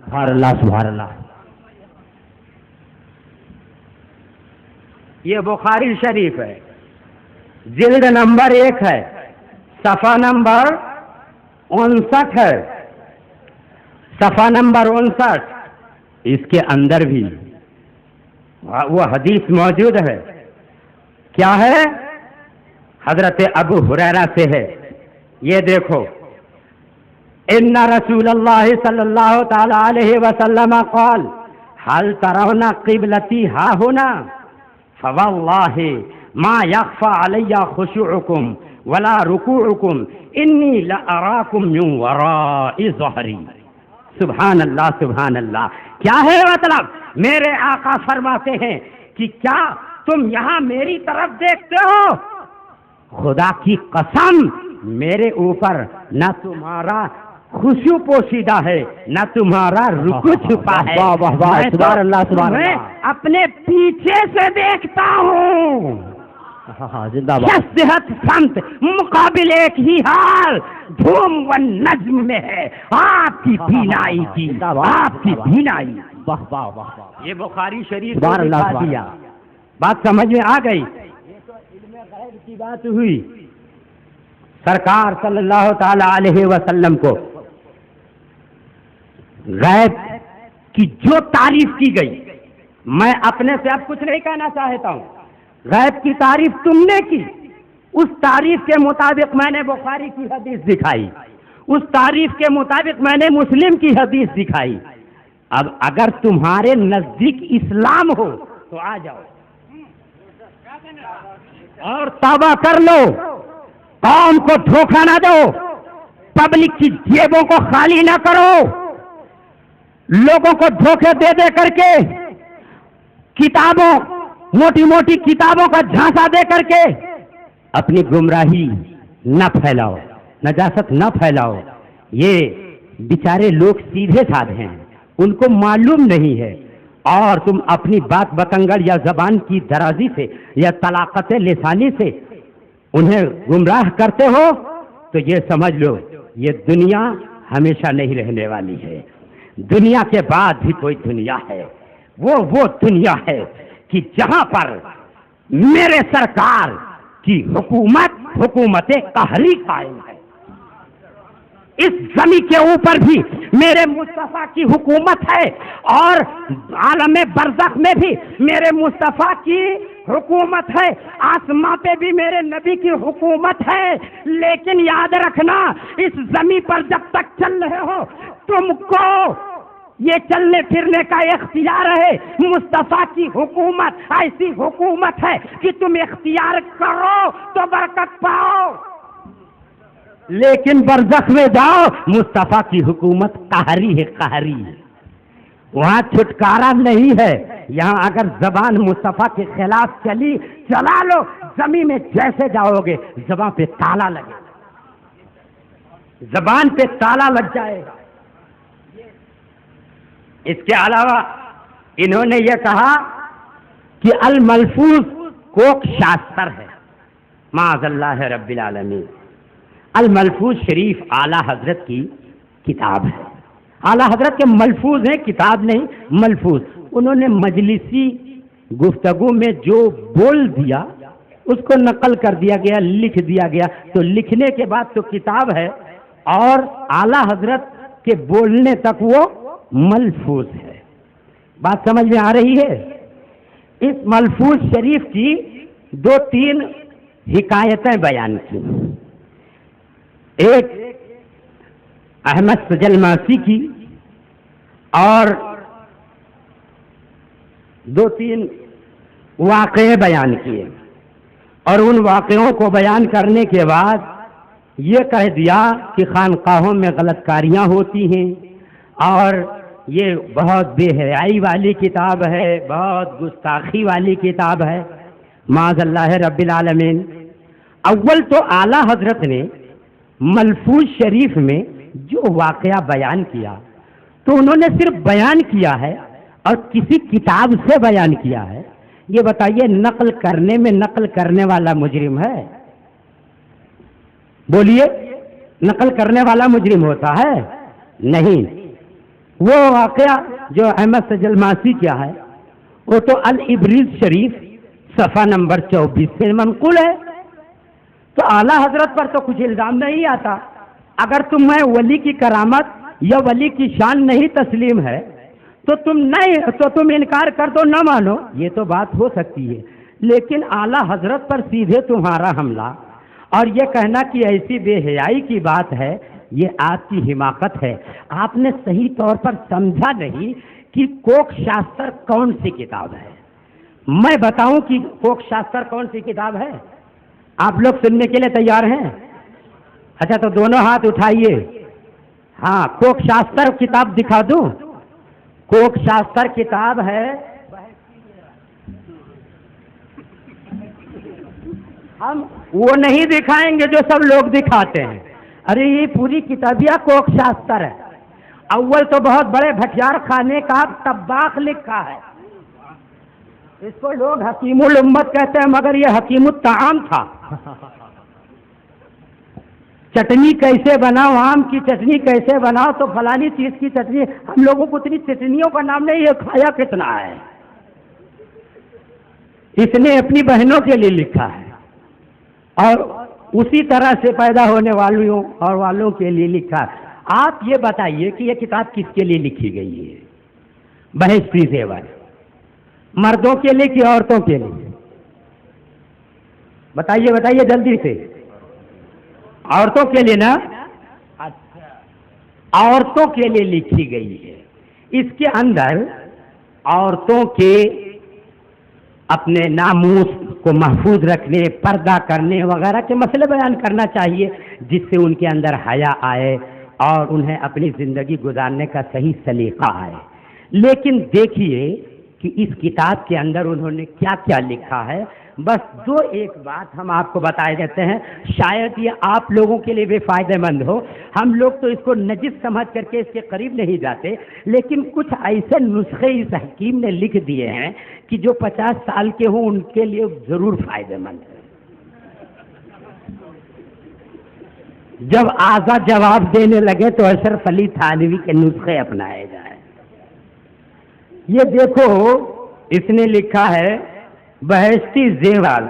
سبحان اللہ سبحان اللہ. یہ بخاری شریف ہے، جلد نمبر 1 ہے، صفحہ نمبر 59 ہے، صفحہ نمبر 59. اس کے اندر بھی وہ حدیث موجود ہے. کیا ہے؟ حضرت ابو ہریرہ سے ہے. یہ دیکھو، ان رسول اللہ صلی اللہ تعالی علیہ وسلم قال هل ترون قبلتی ها هنا فوالله ما يخفى علي خشوعكم ولا رکوعکم انی لاراکم من وراء ظہری. سبحان اللہ سبحان اللہ. کیا ہے مطلب؟ میرے آقا فرماتے ہیں کہ کیا تم یہاں میری طرف دیکھتے ہو؟ خدا کی قسم میرے اوپر نہ تمہارا خشوع پوشیدہ ہے نہ تمہارا رکوع چھپا ہے. میں اپنے پیچھے سے دیکھتا ہوں. صحت سمت مقابل ایک ہی حال دھوم و نجم میں ہے آپ کی بینائی کی، آپ کی بینائی. یہ بخاری شریف دیا. بات سمجھ میں آ گئی؟ یہ تو علم غیب کی بات ہوئی. سرکار صلی اللہ تعالی علیہ وسلم کو غیب کی جو تعریف کی گئی، میں اپنے سے اب کچھ نہیں کہنا چاہتا ہوں. غیب کی تعریف تم نے کی، اس تعریف کے مطابق میں نے بخاری کی حدیث دکھائی، اس تعریف کے مطابق میں نے مسلم کی حدیث دکھائی. اب اگر تمہارے نزدیک اسلام ہو تو آ جاؤ اور توبہ کر لو. قوم کو دھوکہ نہ دو، پبلک کی جیبوں کو خالی نہ کرو، لوگوں کو دھوکے دے دے کر کے کتابوں موٹی موٹی کتابوں کا جھانسا دے کر کے اپنی گمراہی نہ پھیلاؤ، نجاست نہ پھیلاؤ. یہ بیچارے لوگ سیدھے سادھے ہیں، ان کو معلوم نہیں ہے، اور تم اپنی بات بتنگڑ یا زبان کی درازی سے یا طلاقت لسانی سے انہیں گمراہ کرتے ہو تو یہ سمجھ لو یہ دنیا ہمیشہ نہیں رہنے والی ہے. دنیا کے بعد بھی کوئی دنیا ہے، وہ دنیا ہے کہ جہاں پر میرے سرکار کی حکومت قہری قائم ہے. اس زمین کے اوپر بھی میرے مصطفیٰ کی حکومت ہے، اور عالم برزخ میں بھی میرے مصطفیٰ کی حکومت ہے، آسمان پہ بھی میرے نبی کی حکومت ہے. لیکن یاد رکھنا، اس زمین پر جب تک چل رہے ہو تم کو یہ چلنے پھرنے کا اختیار ہے. مصطفیٰ کی حکومت ایسی حکومت ہے کہ تم اختیار کرو تو برکت پاؤ، لیکن برزخ میں جاؤ مصطفیٰ کی حکومت قہری ہے، قہری. وہاں چھٹکارا نہیں ہے. یہاں اگر زبان مصطفیٰ کے خلاف چلا لو، زمین میں جیسے جاؤ گے زبان پہ تالا لگے گا، زبان پہ تالا لگ جائے گا. اس کے علاوہ انہوں نے یہ کہا کہ الملفوظ کوک شاستر ہے. معاذ اللہ رب العالمین. الملفوظ شریف اعلیٰ حضرت کی کتاب ہے. اعلیٰ حضرت کے ملفوظ ہیں، کتاب نہیں، ملفوظ. انہوں نے مجلسی گفتگو میں جو بول دیا اس کو نقل کر دیا گیا، لکھ دیا گیا. تو لکھنے کے بعد تو کتاب ہے، اور اعلیٰ حضرت کے بولنے تک وہ ملفوظ ہے. بات سمجھ میں آ رہی ہے؟ اس ملفوظ شریف کی 2-3 حکایتیں بیان کی. ایک احمد سجلماسی کی، اور 2-3 واقعے بیان کیے. اور ان واقعوں کو بیان کرنے کے بعد یہ کہہ دیا کہ خانقاہوں میں غلط کاریاں ہوتی ہیں، اور یہ بہت بے حیائی والی کتاب ہے، بہت گستاخی والی کتاب ہے. معاذ اللہ رب العالمین. اول تو اعلیٰ حضرت نے ملفوظ شریف میں جو واقعہ بیان کیا تو انہوں نے صرف بیان کیا ہے اور کسی کتاب سے بیان کیا ہے. یہ بتائیے نقل کرنے میں نقل کرنے والا مجرم ہے؟ بولیے، نقل کرنے والا مجرم ہوتا ہے؟ نہیں. وہ واقعہ جو احمد سجلماسی کیا ہے وہ تو الابریز شریف صفحہ نمبر 24 سے منقول ہے. تو اعلیٰ حضرت پر تو کچھ الزام نہیں آتا. اگر تمہیں ولی کی کرامت یا ولی کی شان نہیں تسلیم ہے تو تم انکار کر دو، نہ مانو، یہ تو بات ہو سکتی ہے. لیکن اعلیٰ حضرت پر سیدھے تمہارا حملہ اور یہ کہنا کہ ایسی بے حیائی کی بات ہے، یہ آپ کی حماقت ہے. آپ نے صحیح طور پر سمجھا نہیں کہ کوک شاستر کون سی کتاب ہے. میں بتاؤں کہ کوک شاستر کون سی کتاب ہے؟ آپ لوگ سننے کے لیے تیار ہیں؟ اچھا تو دونوں ہاتھ اٹھائیے. ہاں، کوک شاستر کتاب دکھا دوں؟ کوک شاستر کتاب ہے. ہم وہ نہیں دکھائیں گے جو سب لوگ دکھاتے ہیں. ارے یہ پوری کتابیہ کوک شاستر ہے. اول تو بہت بڑے بھٹیار خانے کا طباخ لکھا ہے. اس کو لوگ حکیم الامت کہتے ہیں مگر یہ حکیم الطعام تھا. چٹنی کیسے بناؤ، آم کی چٹنی کیسے بناؤ تو فلانی چیز کی چٹنی. ہم لوگوں کو اتنی چٹنیوں کا نام نہیں، یہ کھایا کتنا ہے. اس نے اپنی بہنوں کے لیے لکھا ہے اور اسی طرح سے پیدا ہونے والوں کے لیے لکھا. آپ یہ بتائیے کہ یہ کتاب کس کے لیے لکھی گئی ہے؟ بہشتی زیور مردوں کے لیے کہ عورتوں کے لیے؟ بتائیے جلدی سے. عورتوں کے لیے نا؟ اچھا، عورتوں کے لیے لکھی گئی ہے. اس کے اندر عورتوں کے اپنے ناموس کو محفوظ رکھنے، پردہ کرنے وغیرہ کے مسئلے بیان کرنا چاہیے جس سے ان کے اندر حیا آئے اور انہیں اپنی زندگی گزارنے کا صحیح سلیقہ آئے. لیکن دیکھیے کہ اس کتاب کے اندر انہوں نے کیا کیا لکھا ہے. بس دو ایک بات ہم آپ کو بتائے دیتے ہیں، شاید یہ آپ لوگوں کے لیے بھی فائدہ مند ہو. ہم لوگ تو اس کو نجس سمجھ کر کے اس کے قریب نہیں جاتے، لیکن کچھ ایسے نسخے اس حکیم نے لکھ دیے ہیں کہ جو 50 سال کے ہوں ان کے لیے ضرور فائدہ مند ہے. جب آزاد جواب دینے لگے تو اشرف علی تھانوی کے نسخے اپنائے جائیں. یہ دیکھو، اس نے لکھا ہے بہشتی زیور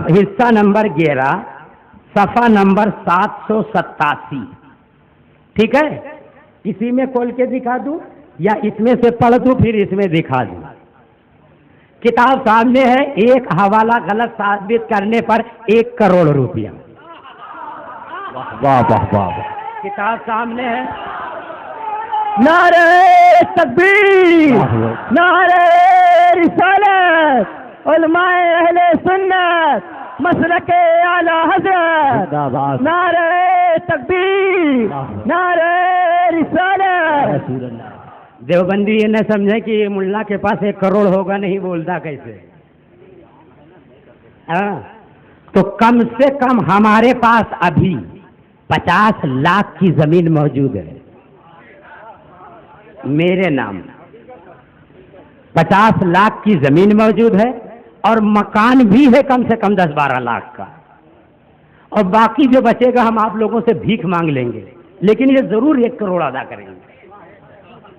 حصہ نمبر 11 صفحہ نمبر 787. ٹھیک ہے؟ اسی میں کھول کے دکھا دوں یا اس میں سے پڑھ دوں پھر اس میں دکھا دوں؟ کتاب سامنے ہے. ایک حوالہ غلط ثابت کرنے پر 1 کروڑ روپیہ. واہ واہ واہ. کتاب سامنے ہے. نعرہ تکبیر، نعرہ رسالت، علماء اہل سنت، مسلک اعلی حضرت، نعرہ تکبیر، نعرہ رسالت. دیوبندی یہ نہ سمجھے کہ یہ ملا کے پاس 1 کروڑ ہوگا نہیں بولتا کیسے. تو کم سے کم ہمارے پاس ابھی 50 لاکھ کی زمین موجود ہے میرے نام. 50 لاکھ کی زمین موجود ہے اور مکان بھی ہے کم سے کم 10-12 لاکھ کا. اور باقی جو بچے گا ہم آپ لوگوں سے بھیک مانگ لیں گے، لیکن یہ ضرور 1 کروڑ ادا کریں گے.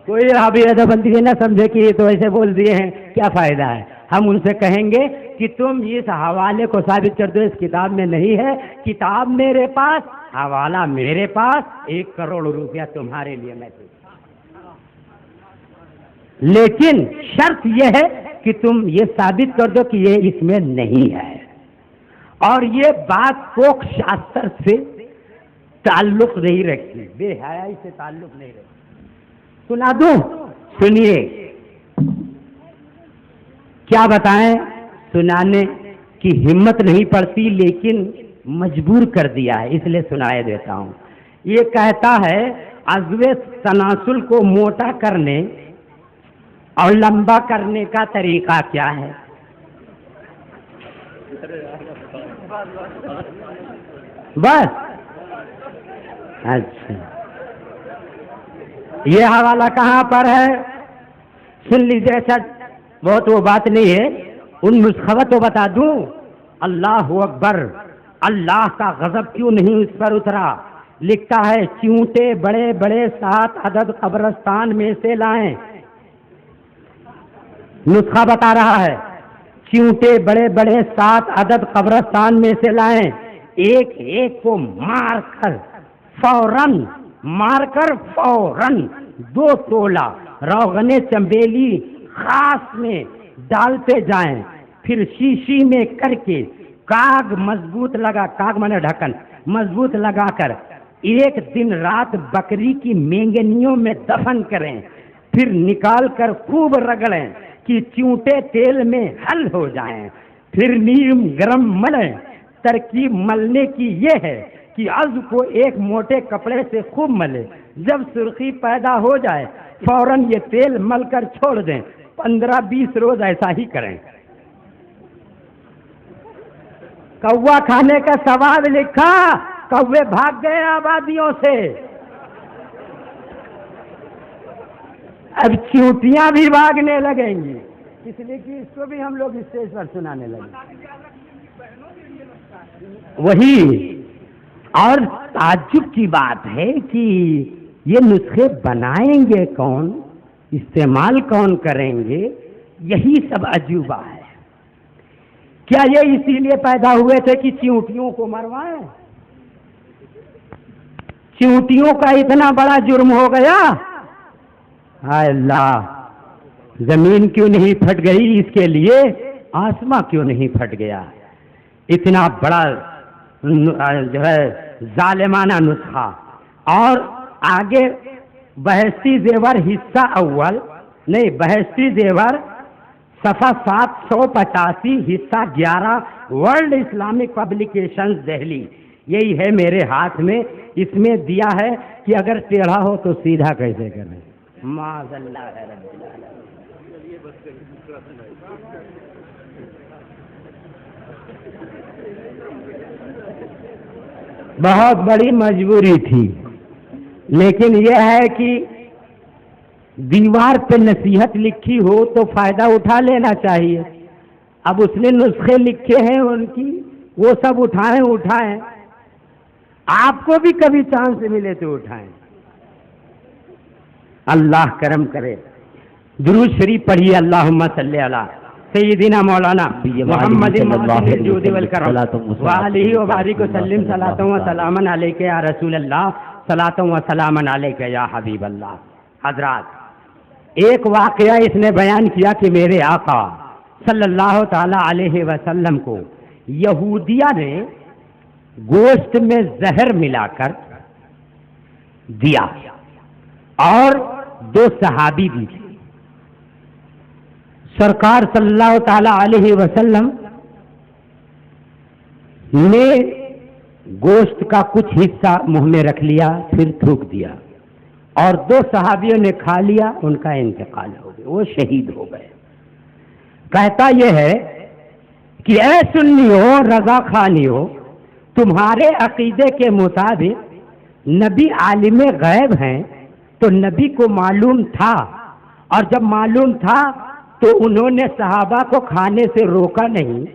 کوئی رابطہ ادب بندی نہ سمجھے کہ یہ تو ایسے بول دیے ہیں، کیا فائدہ ہے. ہم ان سے کہیں گے کہ تم اس حوالے کو ثابت کر دو، اس کتاب میں نہیں ہے. کتاب میرے پاس، حوالہ میرے پاس، 1 کروڑ روپیہ تمہارے لیے میں دوں. لیکن شرط یہ ہے کہ تم یہ ثابت کر دو کہ یہ اس میں نہیں ہے. اور یہ بات کوک شاستر سے تعلق نہیں رکھتی، بے حیائی سے تعلق نہیں رکھتی. سنا دوں؟ سنیے. کیا بتائیں، سنانے کی ہمت نہیں پڑتی لیکن مجبور کر دیا ہے اس لیے سنائے دیتا ہوں. یہ کہتا ہے عضو تناسل کو موٹا کرنے اور لمبا کرنے کا طریقہ کیا ہے؟ بس. اچھا، یہ حوالہ کہاں پر ہے؟ سن لیجیے. اچھا بہت وہ بات نہیں ہے، ان نسخہ تو بتا دوں. اللہ اکبر، اللہ کا غضب کیوں نہیں اس پر اترا؟ لکھتا ہے چیونٹے بڑے بڑے 7 عدد قبرستان میں سے لائیں. نسخہ بتا رہا ہے چیونٹے بڑے بڑے 7 عدد قبرستان میں سے لائیں, ایک ایک کو مار کر فوراً 2 تولہ روغن چنبیلی خاص میں ڈالتے جائیں, پھر شیشی میں کر کے کاغ مانے ڈھکن مضبوط لگا کر 1 دن رات بکری کی مینگنیوں میں دفن کریں, پھر نکال کر خوب رگڑیں کہ چیونٹے تیل میں حل ہو جائیں, پھر نیم گرم ملیں. ترکیب ملنے کی یہ ہے کہ عضو کو ایک موٹے کپڑے سے خوب ملے, جب سرخی پیدا ہو جائے فوراً یہ تیل مل کر چھوڑ دیں, 15-20 روز ایسا ہی کریں. کوا کھانے کا ثواب لکھا, کوے بھاگ گئے آبادیوں سے, اب چیونٹیاں بھی بھاگنے لگیں گی, اس لیے کہ اس کو بھی ہم لوگ اسٹیج پر سنانے لگے. وہی اور تعجب کی بات ہے کہ یہ نسخے بنائیں گے کون, استعمال کون کریں گے, یہی سب عجوبہ ہے. کیا یہ اسی لیے پیدا ہوئے تھے کہ چیونٹیوں کو مروائیں؟ چیونٹیوں کا اتنا بڑا جرم ہو گیا, ہائے اللہ, زمین کیوں نہیں پھٹ گئی, اس کے لیے آسمان کیوں نہیں پھٹ گیا. اتنا بڑا جو ہے ظالمانہ نسخہ. اور آگے بہشتی زیور حصہ اول نہیں, بہشتی زیور صفحہ 785 حصہ 11 ورلڈ اسلامک پبلیکیشنز دہلی, یہی ہے میرے ہاتھ میں. اس میں دیا ہے کہ اگر ٹیڑھا ہو تو سیدھا کیسے کریں. معاذ اللہ رب العالمین. بہت بڑی مجبوری تھی, لیکن یہ ہے کہ دیوار پہ نصیحت لکھی ہو تو فائدہ اٹھا لینا چاہیے. اب اس نے نسخے لکھے ہیں ان کی, وہ سب اٹھائیں. آپ کو بھی کبھی چانس ملے تو اٹھائیں. اللہ کرم کرے. درود شریف پڑھیے, اللہم صلی علی سیدنا مولانا محمد الجود والکرم وآلہ وبارک وسلم صلاۃ و سلاما علیک یا رسول اللہ صلاۃ و سلاما علیک یا حبیب اللہ. حضرات, ایک واقعہ اس نے بیان کیا کہ میرے آقا صلی اللہ تعالی علیہ وسلم کو یہودیہ نے گوشت میں زہر ملا کر دیا, اور 2 صحابی بھی تھے. سرکار صلی اللہ تعالی علیہ وسلم نے گوشت کا کچھ حصہ منہ میں رکھ لیا, پھر تھوک دیا, اور 2 صحابیوں نے کھا لیا, ان کا انتقال ہو گیا, وہ شہید ہو گئے. کہتا یہ ہے کہ اے سنیو رضا خانیو, تمہارے عقیدے کے مطابق نبی عالم غیب ہیں, تو نبی کو معلوم تھا, اور جب معلوم تھا تو انہوں نے صحابہ کو کھانے سے روکا نہیں,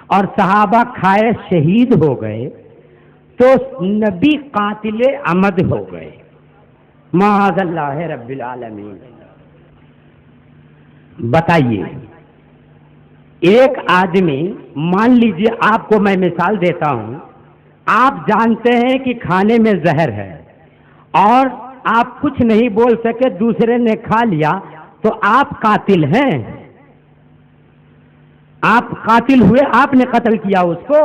اور صحابہ کھائے شہید ہو گئے, تو نبی قاتل عمد ہو گئے. معاذ اللہ رب العالمین. بتائیے, ایک آدمی, مان لیجئے آپ کو میں مثال دیتا ہوں, آپ جانتے ہیں کہ کھانے میں زہر ہے, اور آپ کچھ نہیں بول سکے, دوسرے نے کھا لیا, تو آپ قاتل ہیں. آپ قاتل ہوئے, آپ نے قتل کیا اس کو.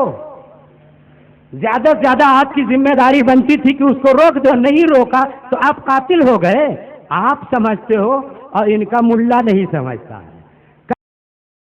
زیادہ سے زیادہ آپ کی ذمہ داری بنتی تھی کہ اس کو روک دو, نہیں روکا تو آپ قاتل ہو گئے. آپ سمجھتے ہو اور ان کا ملا نہیں سمجھتا ہے.